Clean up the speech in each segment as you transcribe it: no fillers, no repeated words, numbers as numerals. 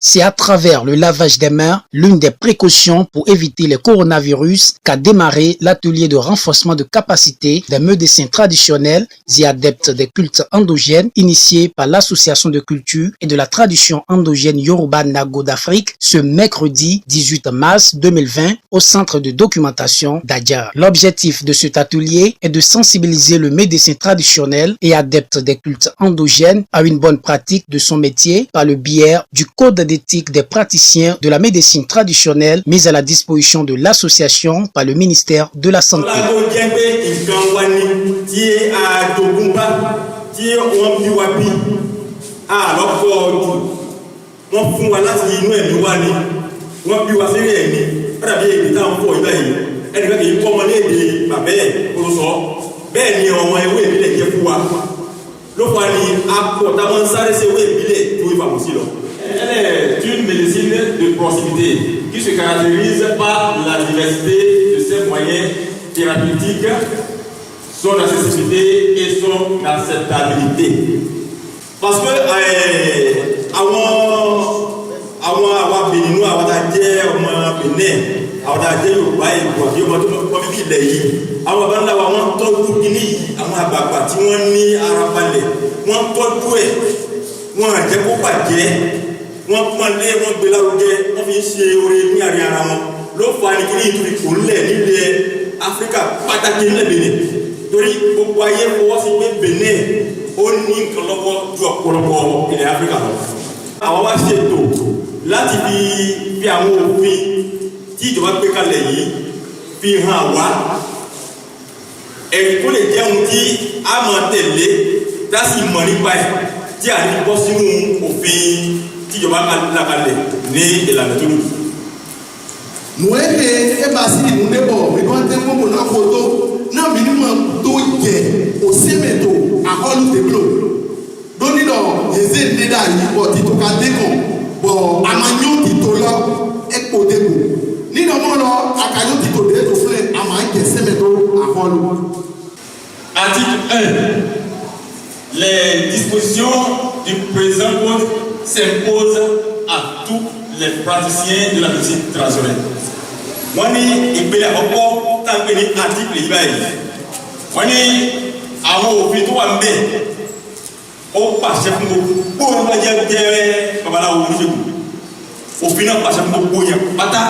C'est à travers le lavage des mains, l'une des précautions pour éviter le coronavirus, qu'a démarré l'atelier de renforcement de capacité des médecins traditionnels et adeptes des cultes endogènes initié par l'Association de culture et de la tradition endogène Yoruba Nago d'Afrique ce mercredi 18 mars 2020 au centre de documentation d'Adjar. L'objectif de cet atelier est de sensibiliser le médecin traditionnel et adepte des cultes endogènes à une bonne pratique de son métier par le biais du code d'éthique des praticiens de la médecine traditionnelle mise à la disposition de l'association par le ministère de la Santé. Elle est une médecine de proximité qui se caractérise par la diversité de ses moyens thérapeutiques, son accessibilité et son acceptabilité. Parce que avant Béninois, avant d'être Bénin, avant d'être Yoruba et avant wọ́n pọ́n lé wọ́n gbé lárugẹ wọ́n fi ń ṣe oore ní àárín ara wọn ló fà á ní kí ní ìtúrí kò lẹ̀ nílẹ̀ Áfíríkà pàtàkì nílẹ̀ Benin torí gbogbo ayé fọwọ́ sí pé Benin ó ní nǹkan lọ́wọ́ ju ọ̀pọ̀lọpọ̀ ilẹ̀ Áfíríkà lọ. àwọn wá ṣètò láti fi àwọn òfin tí ìjọba gbé kalẹ̀ yìí fi hàn wá ẹ̀rí kó lè jẹ́ ohun tí a máa tẹ̀lé dásì mọ̀ nípa ẹ̀ tí a ní bọ́ sínú òfin tíjọba la kalẹ̀ ní ìlànà tó lù. Nueke ebasi nunebo mikwante ngomo na foto na minima to je osemeto aholu teblo. Doni do eze ndeda yi bo ti to ka deko bo amanyo ti to lo epo deko. Ni no mo lo akanyo ti to de to fle amanke semeto aholu. Article 1. Les dispositions du présent code s'imposent à tous les praticiens de la médecine traditionnelle. Wọ́n ní ìpele àkọ́kọ́ táǹpé ní article yìí báyìí. Wọ́n ní àwọn òfin tó wà ń bẹ̀ ó pàṣẹ fún gbogbo ọ̀rọ̀ jẹ́ babaláwo oníṣègùn. Òfin náà pàṣẹ fún gbogbo yẹn pátá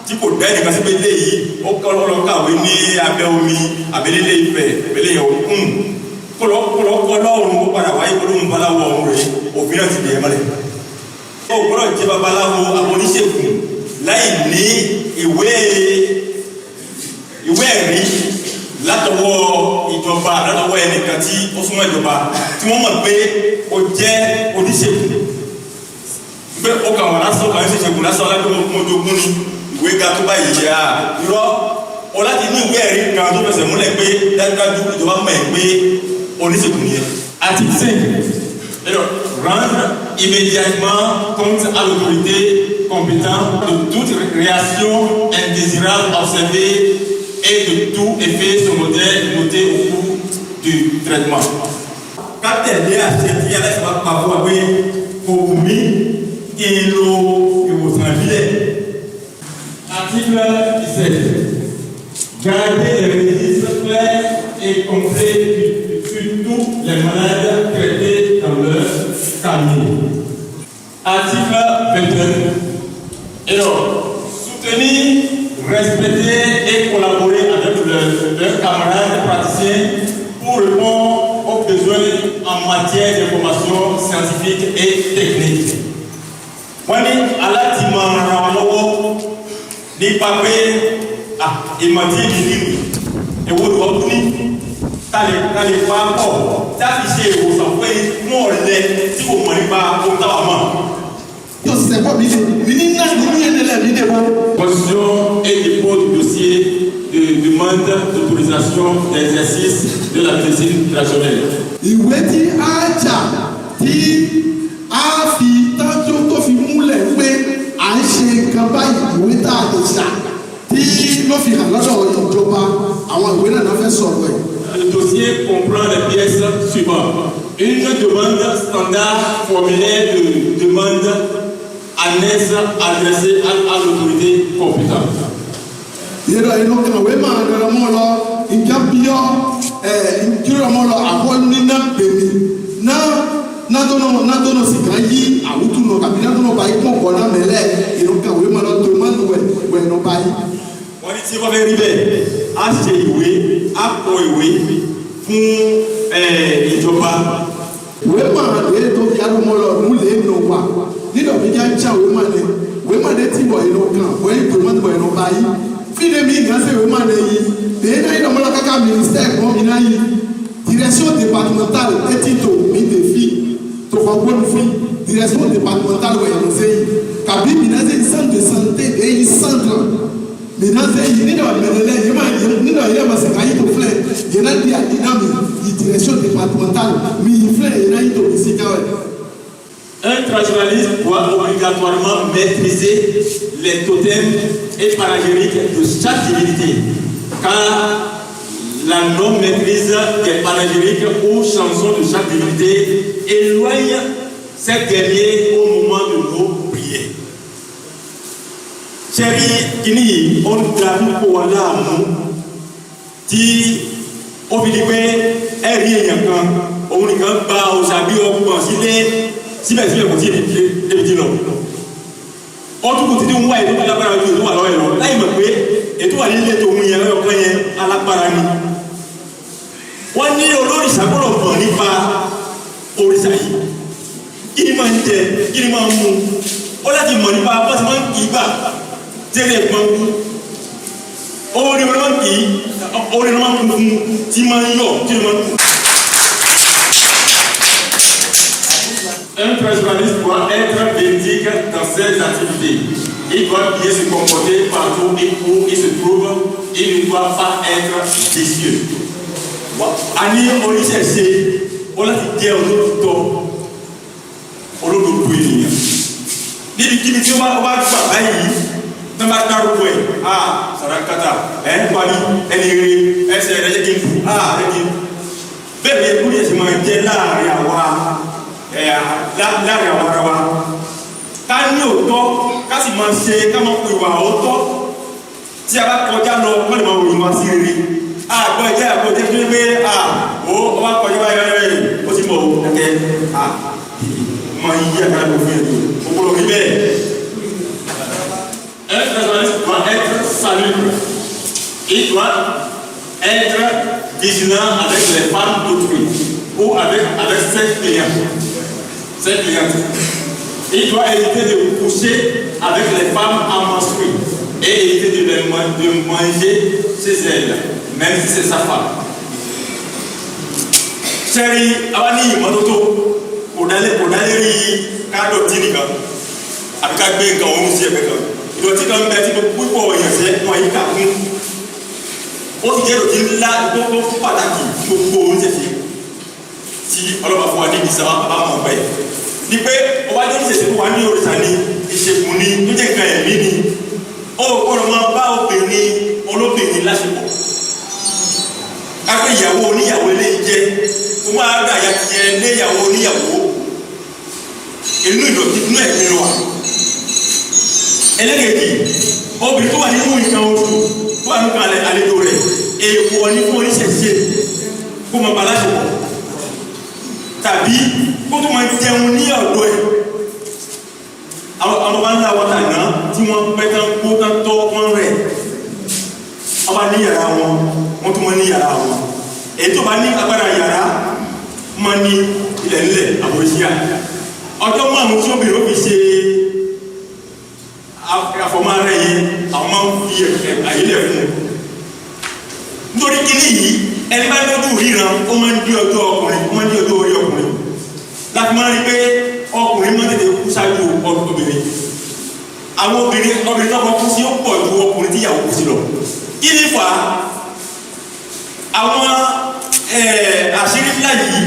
tí kò dá ẹnìkan sí pé léyìí ó kọ́ lọ́wọ́ kàwé ní abẹ́ omi àbẹ́lẹ́lẹ́ Ifẹ̀ àbẹ́lẹ́ yẹn kọlọ́kọ́ lọ́rùn ó padà wáyé olóhùn babaláwo ọ̀hún rẹ̀ òfin náà ti dẹ̀ mọ́lẹ̀. ó gbọ́dọ̀ jẹ́ babaláwo àwọn oníṣègùn láì ní ìwé ẹ̀rí látọwọ́ ìjọba látọwọ́ ẹnìkan tí ó súnmọ́ ìjọba tí wọ́n mọ̀ pé ó jẹ́ oníṣègùn pé ó kà wọ́n lásán kà ń ṣèṣègùn lásán lábẹ́ ọmọdógún ní ìwé ga tó báyìí jẹ́ irọ́ ọ láti ní ìwé ẹ̀rí kan tó fẹsẹ̀ múlẹ̀ pé dájúdájú ìjọba mọ̀ ẹ́ pé oníṣègùn yẹn. Article 5. Rendre immédiatement compte à l'autorité compétente de toute réaction indésirable observée et de tout effet secondaire noté au cours du traitement. Kátẹ̀lé àṣẹ tí aláìsàn bá pa fún wa pé kò wù mí kí n lo ìwòsàn ìbílẹ̀. Article 17. Garder les registres clairs et complets sur tous les malades traités dans leur cabinet. Article 21. Alors, soutenir, respecter et collaborer avec leurs camarades praticiens pour répondre aux besoins en matière d'information scientifique et technique. Wọ́n ní aláti máa ra wọn lọ́wọ́ nípa pé ìmọ̀tí ìdílé èwo ló wọ́n ní tálẹ̀ pa pọ̀ láti ṣe ìwòsàn pé mọ́ ọ̀lẹ́ tí kò mọ̀ nípa ohun táwa mọ̀. Position et dépôt du dossier de demande d'autorisation d'exercice de la médecine traditionnelle. Ìwé tí a jà tí a fi tọ́jú tó fi múlẹ̀ pé à ń ṣe nǹkan báyìí ìwé tá a lè ṣà tí ló fi hàn lọ́dọ̀ ìjọba àwọn ìwé náà fẹ́ sọ̀rọ̀ ẹ̀. Le dossier comprend les pièces suivantes. Une demande standard formulaire de demande annexe adressée à l'autorité compétente. Yẹ́rọ inú kan wé máa dọ̀rọ̀ mọ́ lọ nǹkan bíọ́ nkírọ̀ mọ́ lọ àbọ̀ nínú bèbí n'adọ́nà sìkà yí àwùjọ nọ tàbí n'adọ́nà bá yí pọ̀npọ̀ náà mẹ́lẹ̀ inú kan wé máa lọ tó máa ń wẹ̀ nọ báyìí. Wọ́n ní tí wọ́n fẹ́ rí bẹ́ẹ̀ á ṣe ìwé á kọ ìwé fún ìjọba. Wé máa lè tó fi adó mọ́ lọ mú lè nọ wà nínú ọ̀bíjà ń ṣá wé máa lè tí wọ̀ inú kan wọ́n yí tó máa ń wẹ̀ nọ báyìí. Fide mi gase we ma ne yi de na yi domola kaka ministère ko mi na yi direction départementale etito mi défi to fa bon fi direction départementale we no sei kabi mi na se centre de santé de yi centre mi na se yi ni do melele yi ma ni do yi ma se ka yi to fle yi na dia dynamique yi direction départementale mi yi fle yi na yi to ici ka we. Un traditionnaliste doit obligatoirement maîtriser les totems et panégyriques de chaque divinité, car la non-maîtrise des panégyriques ou chansons de chaque divinité éloigne ces derniers au moment de nos prières. Chérie, Kini, on a vu pour là, qui obligé est rien quand on n'y a pas aux habits au considéré. Síbẹ̀síbẹ̀ kò tí ì débi lọ. Ọdún kò tí ń wá ètò alágbára ju ètò àlọ́ ẹ̀ lọ. Láì mọ̀ pé ètò wà nílé tó ń yẹn lọ́yọ̀ kan yẹn alágbára ni. Wọ́n ní olórìṣà gbọ́dọ̀ mọ̀ nípa òrìṣà yìí. Kí ni máa ń jẹ? Kí ni máa ń mu? Ó láti mọ̀ nípa bọ́sì máa ń kì í gbà. Jẹ́rẹ̀ gbọ́n kú. Orin máa ń kì í. Orin máa ń kú fún tí máa ń yọ̀ tí máa ń kú. Un traditionnaliste doit être véridique dans ses activités. Il doit bien se comporter partout où il se trouve. Il ne doit pas être vicieux. Ani oníṣẹ̀ṣe ó láti jẹ́ olóòtítọ́ olódodo ènìyàn. Níbi kíbi tí ó bá gbà báyìí tó bá dárúkọ ẹ̀ sàràkàtà parí ẹni rere ẹsẹ̀ rẹ̀ jẹ́ kí n fún ẹni. Bẹ́ẹ̀ ni ẹkú yẹn sì máa jẹ́ láàrin àwa láàrin àwọn ara wa ká ní òótọ́ ká sì máa ṣe ká máa pè wà òótọ́ tí a bá kọjá lọ wọ́n lè máa wòye wá sí rere àgbọ̀ ìjà àgbọ̀ ìjà tó ń gbé ọba kọjá báyìí rẹ̀ ó ti mọ̀ ẹ̀kẹ́ máa yí àgbàdo òfin ètò òkúrò rí bẹ́ẹ̀. Un traditionnaliste doit être salubre. Il doit être vigilant avec les femmes d'autrui ou avec ses clientes. Il doit éviter de coucher avec les femmes en menstrues et éviter de manger chez elles, même si c'est sa femme. Chérie, avant de m'adoter, on allait rire car d'autres n'y vont. Avec un bien quand on s'y est fait. Il doit dire qu'on met beaucoup pour y aller, moi il capte. On dit que l'autre là, il ne faut pas d'attaquer, il faut qu'on s'y fait. Si ọlọ́pàá fún wa ní ìbísà wa bá mọ̀ bẹ́ẹ̀ ni pé ọba tó ń ṣèṣe fún wa ní òrìṣà ní ìṣègùn ní tó jẹ́ nǹkan ẹ̀mí ni ó gbọ́dọ̀ máa bá obìnrin olóbìnrin láṣepọ̀ kápẹ́ ìyàwó oníyàwó eléyìí jẹ́ kó máa gbà ya ti yẹ léyàwó oníyàwó inú ìdọ̀tí inú ẹ̀mí lọ wa ẹlẹ́gẹ̀ẹ́jì obìnrin tó wà nínú nǹkan oṣù tó wà nínú àlejò rẹ̀ èèwọ̀ ní fún oníṣẹ̀ṣe kó máa bá láṣepọ̀ tàbí kó tó máa jẹun ní ọ̀dọ̀ ẹ̀ àwọn bá ń lá wọ́tà náà tí wọ́n pẹ́ tán kó tán tọ́ wọ́n rẹ̀ wọ́n bá ní yàrá wọn wọ́n tún wọ́n ní yàrá wọn èyí tó bá ní agbára yàrá máa ní ilẹ̀ nílẹ̀ àbòsíà ọjọ́ márùn-ún tí obìnrin ó fi ṣe àfọmọ́ rẹ̀ yẹn àwọn máa ń fi àyílẹ̀ fún un nítorí kíní yìí ẹni bá lọ́dún ríran ó máa ń dí ọjọ́ ọkùnrin ó máa ń dí ọjọ́ orí ọkùnrin láti máa rí pé ọkùnrin máa ń tètè kú ṣáájú obìnrin àwọn obìnrin náà kú sí ó pọ̀ ju ọkùnrin tí ìyàwó kú sí lọ kí ni fà á àwọn àṣírí ńlá yìí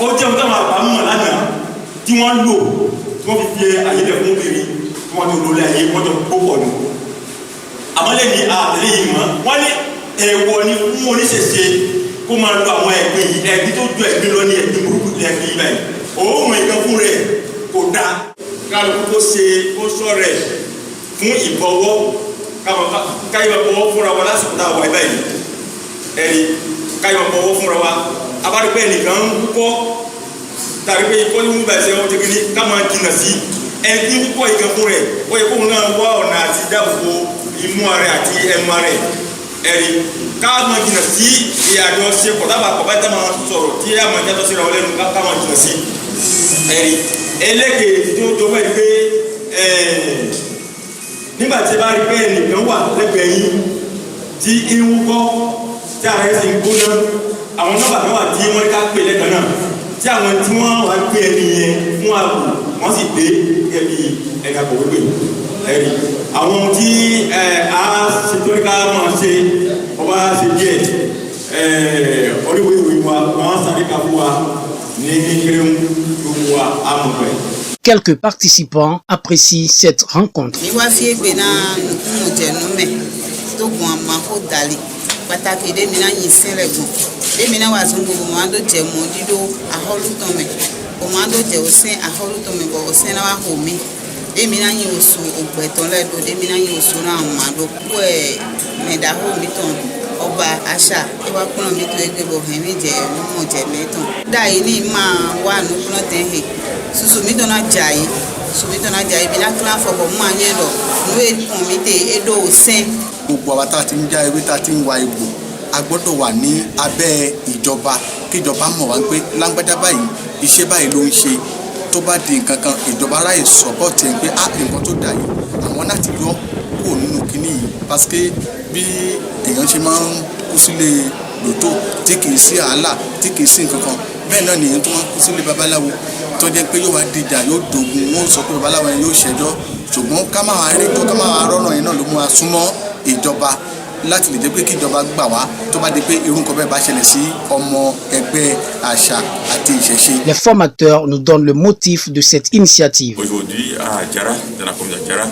ó jẹ́ ohun táwọn àgbà mọ̀ lánàá tí wọ́n lò tí wọ́n fi fi àyẹ̀lẹ̀ fún obìnrin tí wọ́n tó lólé ayé wọ́n tó kó pọ̀ nù àmọ́ lẹ́yìn àtẹ̀lé yìí mọ́ wọ́n ní ẹ̀wọ̀ ni fún oníṣẹ̀ṣe kó máa lo àwọn ẹ̀gbin yìí ẹ̀gbin tó ju ẹ̀gbin lọ ní ẹ̀gbin burúkú ní ẹ̀gbin yìí báyìí òun ìkan fún rẹ̀ kò dáa kálukú kó sọ rẹ̀ fún ìbọ̀wọ̀ káyọ̀ bọ̀wọ̀ fúnra wa lásìkò tá a wà báyìí ẹ̀rí káyọ̀ bọ̀wọ̀ fúnra wa abádùpẹ́ nìkan ń kọ́ tàbí pé ikọ́ ní mú bàjẹ́ wọn ti ní ká máa jìnnà sí ẹni tí ń kọ́ ìkan fún rẹ̀ ó yẹ kóun náà wá ọ̀nà àti dáàbò imú ara àti ẹnu ara ẹ̀rí ká máa jìnnà sí ìyàjọ ṣe pọ̀ tábà pọ̀ báyìí tá máa sọ̀rọ̀ tí a máa jẹ́tọ́ síra wọn lẹ́nu ká máa jìnnà sí ẹ̀rí ẹlẹ́gẹ̀ẹ́ tí ó jọ wáyé pé nígbà tí a bá rí pé ẹnìkan wà lẹ́gbẹ̀ẹ́ yín tí ń wúkọ́ tí ara ẹ̀ sì ń gbóná àwọn nọ́mbà kan wà tí wọ́n ká pè lẹ́kan náà tí àwọn tí wọ́n wá gbé ẹni yẹn fún ààbò wọ́n sì dé gẹ́gẹ́ bí ẹ̀ka kọ̀wé pè ẹ̀rí àwọn tí a ṣètò ní ká máa ṣe ọba ṣe díẹ̀ oríwèéwèé wa wọ́n sáré ká fún wa ní kékeré gbogbo wa amọ̀pẹ̀. Quelques participants apprécient cette rencontre. Pàtàkì dèmi náà yìí sílẹ̀ gùn dèmi náà wà tún gbogbo máa dó jẹ mọ́ dídó ahọ́lùtọ̀mẹ̀ kò máa dó jẹ òsín ahọ́lùtọ̀mẹ̀ bọ̀ òsín náà wà hò mí dèmi náà yìí oṣù ògbẹ̀tàn lẹ́dọ̀ dèmi náà yìí oṣù náà máa dó kú ẹ̀ mẹ̀dá hò mí tàn ọba àṣà ìwà kúnà mi tó ẹgbẹ́ bọ̀ hẹ̀ mí jẹ mọ́ jẹ mẹ́tàn. dáì ní máa wà ní kúnà tẹ̀ hẹ̀ susu mi tó náà jà yìí sùmítọ́nà jà ibi náà kílá fọ̀bọ̀ mú àyẹ̀ lọ ìwé ìkùn mi dé edo òsín. gbogbo àwa tá a ti ń já ewé tá a ti ń wa egbò a gbọ́dọ̀ wà ní abẹ́ ìjọba kí ìjọba mọ̀ wá pé lágbájá báyìí iṣẹ́ báyìí ló ń ṣe tó bá di nǹkan kan ìjọba ráyè sọ́pọ̀tì ẹ̀ pé nǹkan tó dà yìí àwọn láti yọ kó nínú kínní yìí pàṣẹ bí èèyàn ṣe máa ń kú sílé lòtó tí kì í sí àálà tí kì í sí nǹkan kan bẹ́ẹ̀ náà nìyẹn tó máa ń kú sílé babaláwo tó jẹ́ pé yóò wá dìjà yóò dogun wọn sọ pé babaláwo yẹn yóò ṣẹjọ́ ṣùgbọ́n ká máa rí tó ká máa rọ́nà yẹn náà ló mú wa súnmọ́ ìjọba láti lè jẹ́ pé kí ìjọba gbà wá tó bá di pé irú nǹkan bẹ́ẹ̀ bá ṣẹlẹ̀ sí ọmọ ẹgbẹ́ àṣà àti ìṣẹ̀ṣe. Les formateurs nous donnent le motif de cette initiative. Aujourd'hui à Djara, dans la commune de Djara,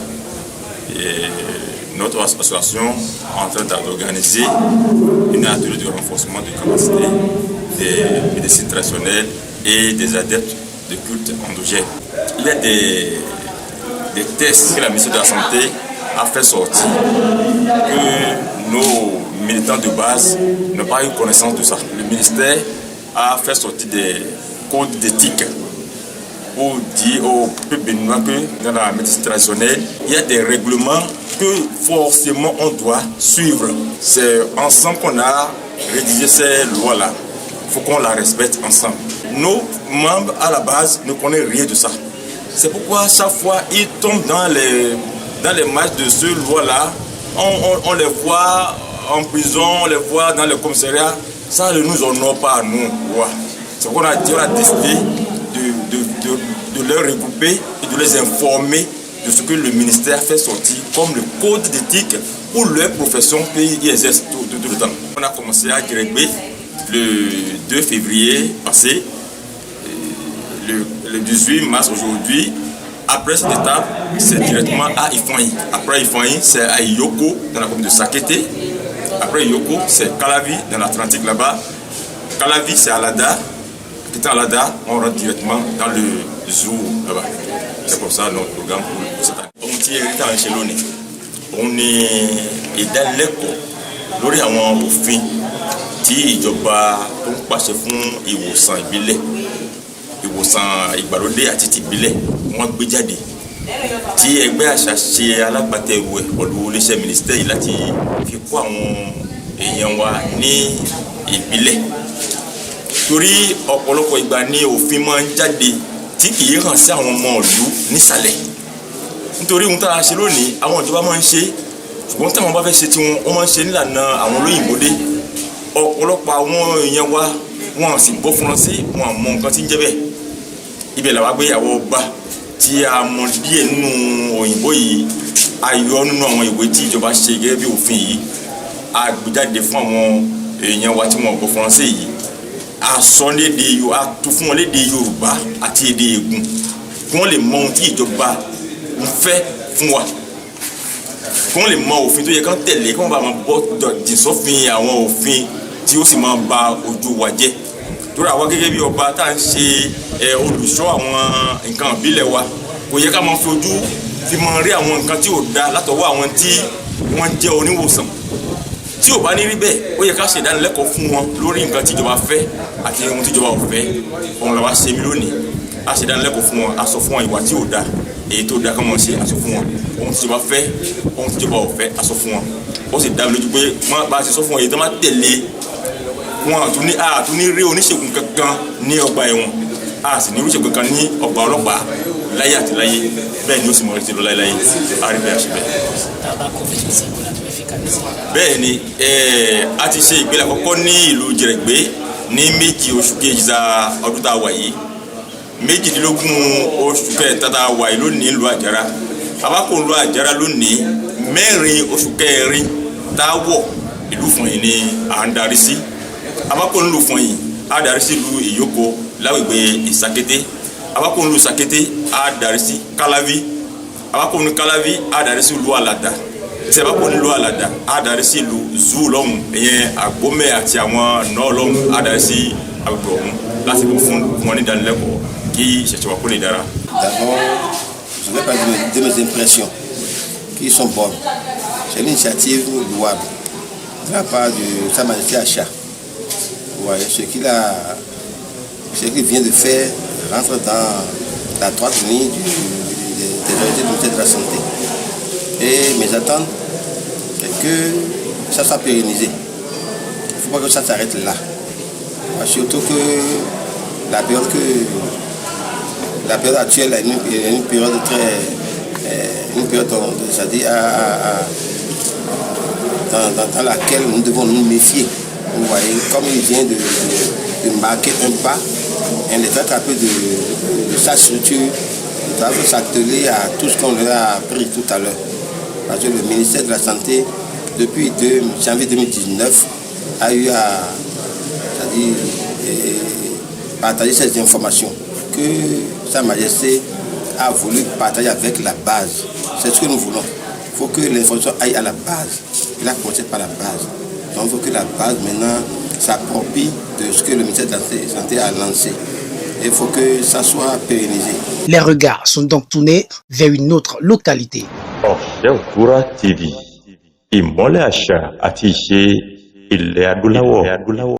notre association est en train d'organiser une atelier de renforcement de capacité des médecins traditionnels et des adeptes de culte endogène. Il y a des tests que la ministre de la Santé a fait sortir, que nos militants de base n'ont pas eu connaissance de ça. Le ministère a fait sortir des codes d'éthique pour dire au peuple béninois que dans la médecine traditionnelle, il y a des règlements que forcément on doit suivre. C'est ensemble qu'on a rédigé ces lois-là. Il faut qu'on la respecte ensemble. Nos membres à la base ne connaissent rien de ça. C'est pourquoi chaque fois ils tombent dans les matchs de ce loi-là, on les voit en prison, on les voit dans les commissariats. Ça ne nous honore pas à nous. C'est pourquoi on a décidé de les regrouper et de les informer de ce que le ministère fait sortir comme le code d'éthique pour leur profession qu'ils exercent tout le temps. On a commencé à Djirégbé le 2 février passé, le 18 mars aujourd'hui. Après cette étape, c'est directement à Ifoyi. Après Ifoyi, c'est à Iyoko, dans la commune de Sakété. Après Iyoko, c'est Calavi, dans l'Atlantique là-bas. Calavi, c'est Alada. Quittant Alada, on rentre directement dans le zoo là-bas. C'est comme ça notre programme pour cette année. On tire à Chelone. On est dans l'école. Lórí àwọn òfin tí ìjọba tó ń pàṣẹ fún ìwòsàn ìbílẹ̀ ìwòsàn ìgbàlódé àti tìbílẹ̀ wọ́n gbé jáde tí ẹgbẹ́ àṣà ṣe alágbàtẹ̀rù ẹ̀ pẹ̀lú iléeṣẹ́ mínísítẹ́ yìí láti fi kó àwọn èèyàn wa ní ìbílẹ̀ torí ọ̀pọ̀lọpọ̀ ìgbà ní òfin máa ń jáde tí kì í hàn sí àwọn ọmọ ìlú nísàlẹ̀ nítorí ohun tá a ṣe lónìí àwọn ìjọba máa ń ṣe ṣùgbọ́n táwọn bá fẹ́ ṣe tiwọn wọ́n máa ń ṣe nílànà àwọn olóyìnbó dé ọ̀pọ̀lọpọ̀ àwọn èèyàn wa wọn sì gbọ́ Faransé wọn mọ nǹkan tí ń jẹ́ bẹ́ẹ̀ ibẹ̀ làwa gbé ìyàwó ọba tí a mọ díẹ̀ nínú òyìnbó yìí a yọ nínú àwọn ìwé tí ìjọba ṣe gẹ́gẹ́ bí òfin yìí a gbé jáde fún àwọn èèyàn wa tí wọn gbọ́ Faransé yìí a sọ lédè a tú fún wọn lédè Yorùbá àti èdè Ègùn kí wọ́n lè mọ ohun tí ìjọba ń fẹ́ fún wa kí wọ́n lè mọ òfin tó yẹ kán tẹ̀lé kí wọ́n bá máa bọ́ dìsọ́fin àwọn òfin tí ó sì máa ba ojú wa jẹ́ torí àwa gẹ́gẹ́ bí ọba tá à ń ṣe olùṣọ́ àwọn nǹkan ìbílẹ̀ wa kò yẹ ká máa fojú fi máa rí àwọn nǹkan tí ò da látọwọ́ àwọn tí wọ́n jẹ́ oníwòsàn tí ò bá ní rí bẹ́ẹ̀ ó yẹ ká ṣe ìdánilẹ́kọ̀ọ́ fún wọn lórí nǹkan tí ìjọba fẹ́ àti ohun tí ìjọba ò fẹ́ òun làwa ṣe mí lónìí a ṣe ìdánilẹ́kọ̀ọ́ fún wọn a sọ fún wọn ìwà tí ò da èyí tó da kọ́ wọn ṣe a sọ fún wọn ohun tí ìjọba fẹ́ ohun tí ìjọba ò fẹ́ a sọ fún wọn ó sì dá mi lójú pé wọ́n bá a ṣe sọ fún wọn èyí tó máa tẹ̀lé wọn àtún ní rí oníṣègùn kankan ní ọgbà ẹ̀wọ̀n a sì ní oníṣègùn kankan ní ọgbà ọlọ́pàá láyé àti láyé bẹ́ẹ̀ ni ó sì mọ̀ retí lọ láyé àríbẹ̀ àṣìbẹ̀. bẹ́ẹ̀ ni a ti ṣe ìgbélé àkọ́kọ́ ní ìlú Jẹ̀rẹ̀gbé ní 2 oṣù kejìlá ọdún tá a wà yìí 22 oṣù kẹta tá a wà yìí lónìí ìlú Àjàrà abákò ìlú Àjàrà lónìí 4 oṣù kẹrin tá a wọ̀ ìlú Ìfọ̀nyì ni à ń darí sí abákò ìlú Ìfọ̀nyì a darí sí ìlú Ìyókò lágbègbè Ìsàkété abákò ìlú Ìsàkété a darí sí Káláví abákò ìlú Káláví a darí sí ìlú Àlàdà tí a bá kó nílùú Àlàdà a darí sí ìlú Zoo lọ́hùn ìyẹn Àgbómẹ̀ àti àwọn náà lọ́hùn a darí sí agbègbè ọ̀hún láti kó fún wọn ní ìdánilẹ́kọ̀ọ́ kí ìṣẹ̀ṣẹ̀ wa kó lè dára. D'abord, je vais parler de mes impressions qui sont bonnes. C'est une initiative louable de la part de Sa Majesté Acha. Ouais, ce qu'il vient de faire rentre dans la droite ligne des autorités du ministère de la Santé. Et mes attentes, c'est que ça soit pérennisé. Il ne faut pas que ça s'arrête là. Surtout que la période actuelle est une période c'est-à-dire dans laquelle nous devons nous méfier. Vous voyez, comme il vient de marquer un pas, il est attrapé de sa structure, il doit s'atteler à tout ce qu'on leur a appris tout à l'heure. Parce que le ministère de la Santé, depuis janvier 2019, a eu à partager ces informations que Sa Majesté a voulu partager avec la base. C'est ce que nous voulons. Il faut que l'information aille à la base. Il a commencé par la base. Donc il faut que la base maintenant s'approprie de ce que le ministère de la Santé a lancé. Il faut que ça soit pérennisé. Les regards sont donc tournés vers une autre localité. Ọ̀ṣẹ́òfúrá TV, ìmọ́lẹ̀ àṣà àti ìṣe ilẹ̀ adúláwọ̀.